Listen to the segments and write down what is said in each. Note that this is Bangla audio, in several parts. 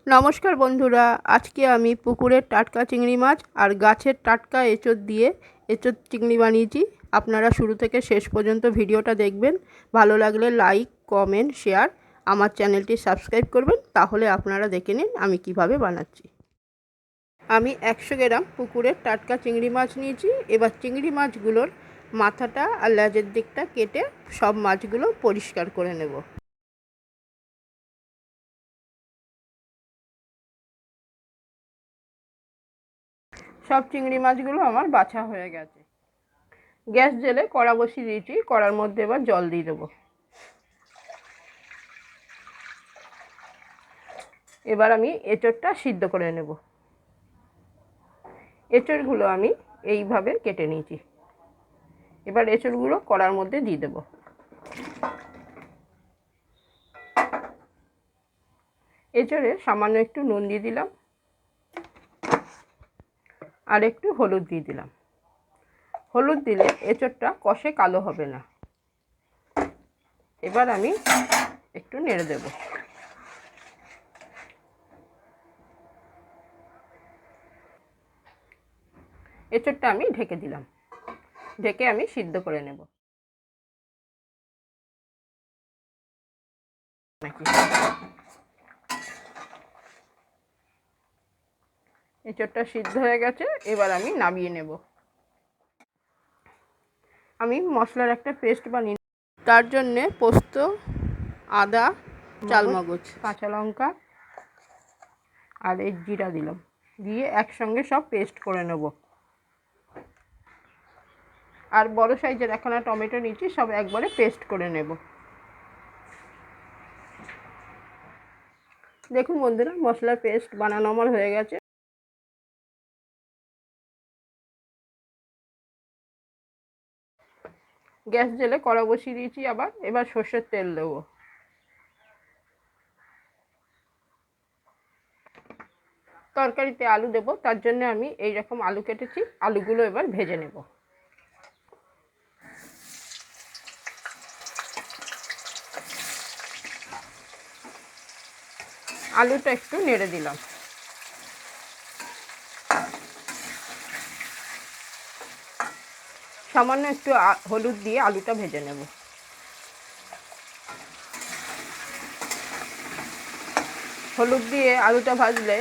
নমস্কার বন্ধুরা, আজকে আমি পুকুরের টাটকা চিংড়ি মাছ আর গাছের টাটকা এঁচোড় দিয়ে এঁচোড় চিংড়ি বানিয়েছি। আপনারা শুরু থেকে শেষ পর্যন্ত ভিডিওটা দেখবেন। ভালো লাগলে লাইক, কমেন্ট, শেয়ার, আমার চ্যানেলটি সাবস্ক্রাইব করবেন। তাহলে আপনারা দেখে নিন আমি কিভাবে বানাচ্ছি। আমি 100 গ্রাম পুকুরের টাটকা চিংড়ি মাছ নিয়েছি। এবার চিংড়ি মাছগুলোর মাথাটা আর লেজের দিকটা কেটে সব মাছগুলো পরিষ্কার করে নেব। সব চিংড়ি মাছগুলো আমার বাছা হয়ে গেছে। গ্যাস জেলে কড়া বসিয়ে দিয়েছি। কড়ার মধ্যে এবার জল দিয়ে দেবো। এবার আমি এঁচোড়টা সিদ্ধ করে নেব। এঁচোড়গুলো আমি এইভাবে কেটে নিয়েছি। এবার এঁচোড়গুলো কড়ার মধ্যে দিয়ে দেব। এঁচোড়ে সামান্য একটু নুন দিয়ে দিলাম আর একটু হলুদ দিয়ে দিলাম। হলুদ দিলে এঁচোড়টা কষে কালো হবে না। এবার আমি একটু নেড়ে দেব। এঁচোড়টা আমি ঢেকে দিলাম। ঢেকে আমি সিদ্ধ করে নেব। এঁচোড়টা সিদ্ধ হয়ে গেছে। এবার আমি নামিয়ে নেব। আমি মশলার একটা পেস্ট বানিয়ে, তার জন্যে পোস্ত, আদা, চালমগজ, কাঁচা লঙ্কা আর এই জিরা দিলাম। দিয়ে একসঙ্গে সব পেস্ট করে নেব। আর বড় সাইজের একখানা টমেটো নিয়েছি, সব একবারে পেস্ট করে নেব। দেখুন বন্ধুরা, মশলার পেস্ট বানানো আমার হয়ে গেছে। গ্যাস জেলে কড়া বসিয়ে দিয়েছি আবার। এবার সর্ষের তেল দেবো। তরকারিতে আলু দেব, তার জন্য আমি এই রকম আলু কেটেছি। আলুগুলো এবার ভেজে নেব। আলুটা একটু নেড়ে দিলাম। সামান্য একটু হলুদ দিয়ে আলুটা ভেজে নেব। হলুদ দিয়ে আলুটা ভাজলে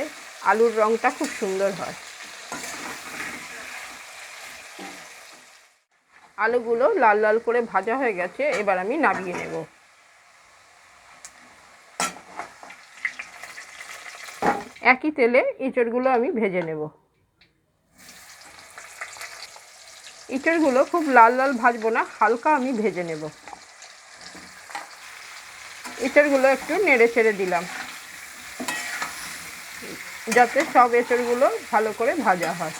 আলুর রঙটা খুব সুন্দর হয়। আলুগুলো লাল লাল করে ভাজা হয়ে গেছে। এবার আমি নামিয়ে নেব। একই তেলে এঁচোড়গুলো আমি ভেজে নেব। এঁচোড়গুলো খুব লাল লাল ভাজবো না, হালকা আমি ভেজে নেব। এঁচোড়গুলো একটু নেড়ে ছেড়ে দিলাম যাতে সব এঁচোড়গুলো ভালো করে ভাজা হয়।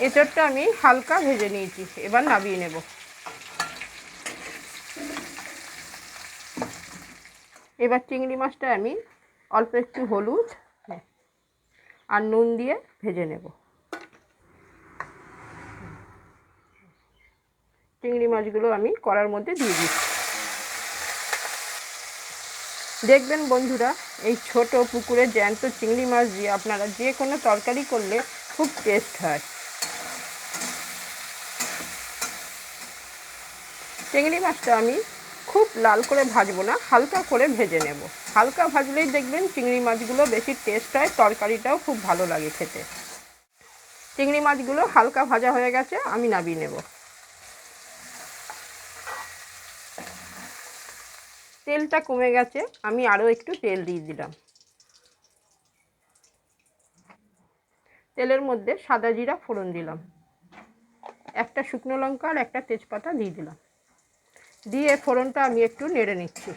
এঁচোড়টা আমি হালকা ভেজে নিয়েছি। এবার নামিয়ে নেব। এবার চিংড়ি মাছটা আমি অল্প একটু হলুদ আর নুন দিয়ে ভেজে নেব। চিংড়ি মাছগুলো আমি কড়ার মধ্যে দিয়ে দিচ্ছি। দেখবেন বন্ধুরা, এই ছোট পুকুরে জ্যান্ত চিংড়ি মাছ দিয়ে আপনারা যে কোনো তরকারি করলে খুব টেস্ট হয়। চিংড়ি মাছটা আমি খুব লাল করে ভাজবো না, হালকা করে ভেজে নেব। হালকা ভাজলেই দেখবেন চিংড়ি মাছগুলো বেশি টেস্ট হয়, তরকারিটাও খুব ভালো লাগে খেতে। চিংড়ি মাছগুলো হালকা ভাজা হয়ে গেছে, আমি নামিয়ে নেব। তেলটা কমে গেছে, আমি আরও একটু তেল দিয়ে দিলাম। তেলের মধ্যে সাদা জিরা ফোড়ন দিলাম। একটা শুকনো লঙ্কা আর একটা তেজপাতা দিয়ে দিলাম। দিয়ে ফোড়নটা আমি একটু নেড়ে নিচ্ছি।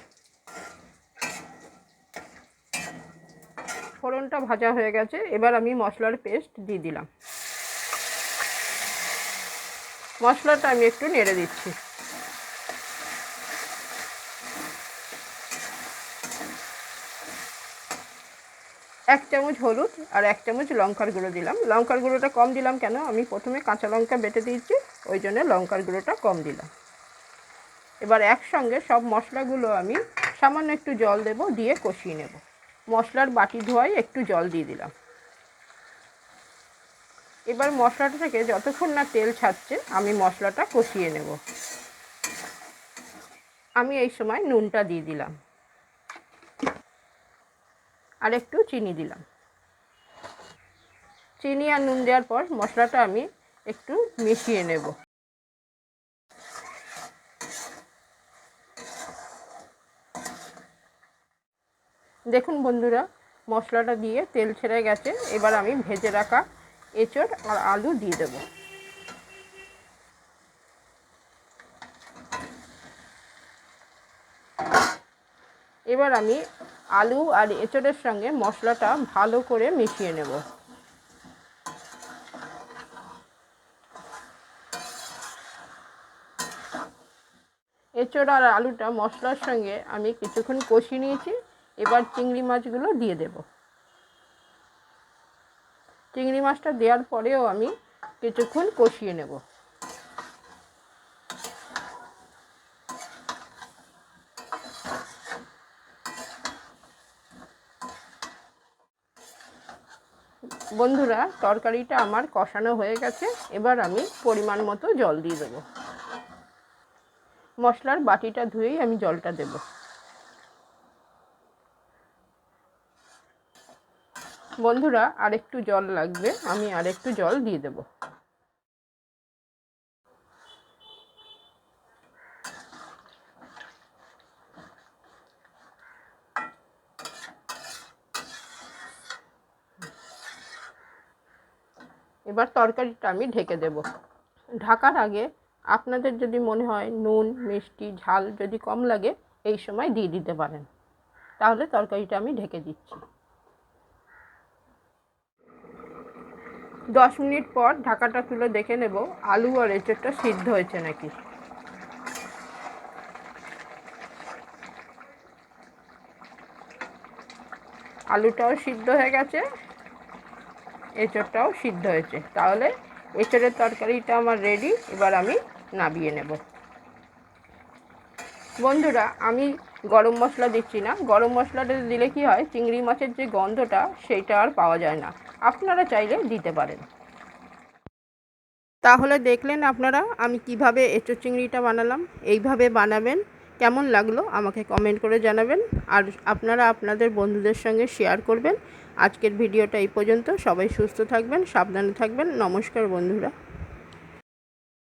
ফোড়নটা ভাজা হয়ে গেছে। এবার আমি মশলার পেস্ট দিয়ে দিলাম। মশলাটা আমি একটু নেড়ে দিচ্ছি। এক চামচ হলুদ আর এক চামচ লঙ্কার গুঁড়ো দিলাম। লঙ্কার গুঁড়োটা কম দিলাম কেন, আমি প্রথমে কাঁচা লঙ্কা বেটে দিয়েছি, ওই জন্য লঙ্কার গুঁড়োটা কম দিলাম। এবার একসঙ্গে সব মশলাগুলো আমি সামান্য একটু জল দেব, দিয়ে কষিয়ে নেব। মশলার বাটি ধোয়ায় একটু জল দিয়ে দিলাম। এবার মশলাটা থেকে যতক্ষণ না তেল ছাড়ছে আমি মশলাটা কষিয়ে নেব। আমি এই সময় নুনটা দিয়ে দিলাম আর একটু চিনি দিলাম। চিনি আর নুন দেওয়ার পর মশলাটা আমি একটু মিশিয়ে নেব। দেখুন বন্ধুরা, মশলাটা দিয়ে তেল ছেড়ে গেছে। এবার আমি ভেজে রাখা এঁচোড় আর আলু দিয়ে দেব। এবার আমি আলু আর এঁচোড়ের সঙ্গে মশলাটা ভালো করে মিশিয়ে নেব। এঁচোড় আর আলুটা মশলার সঙ্গে আমি কিছুক্ষণ কষিয়ে নিয়েছি। এবার চিংড়ি মাছগুলো দিয়ে দেব। চিংড়ি মাছটা দেওয়ার পরেও আমি কিছুক্ষণ কষিয়ে নেব। বন্ধুরা, তরকারিটা আমার কষানো হয়ে গেছে। এবার আমি পরিমাণ মতো জল দিয়ে দেব। মশলার বাটিটা ধুয়েই আমি জলটা দেব। বন্ধুরা, আরেকটু জল লাগবে, আমি আরেকটু জল দিয়ে দেব। এবার তরকারিটা আমি ঢেকে দেব। ঢাকার আগে আপনাদের যদি মনে হয় নুন, মিষ্টি, ঝাল যদি কম লাগে এই সময় দিয়ে দিতে পারেন। তাহলে তরকারিটা আমি ঢেকে দিচ্ছি। 10 মিনিট পর ঢাকাটা তুলে দেখে নেব আলু আর এঁচোড়টা সিদ্ধ হয়েছে নাকি। আলুটাও সিদ্ধ হয়ে গেছে, এঁচোড়টাও সিদ্ধ হয়েছে। তাহলে এঁচোড়ের তরকারিটা আমার রেডি। এবার আমি নামিয়ে নেব। বন্ধুরা, আমি গরম মশলা দিচ্ছি না। গরম মশলাটা দিলে কি হয়, চিংড়ি মাছের যে গন্ধটা সেইটা আর পাওয়া যায় না। আপনারা চাইলে দিতে পারেন। তাহলে দেখলেন আপনারা আমি কিভাবে এঁচোড় চিংড়িটা বানালাম। এইভাবে বানাবেন। কেমন লাগলো আমাকে কমেন্ট করে জানাবেন। আর আপনারা আপনাদের বন্ধুদের সঙ্গে শেয়ার করবেন। আজকের ভিডিওটা এই পর্যন্ত। সবাই সুস্থ থাকবেন, সাবধানে থাকবেন। নমস্কার বন্ধুরা।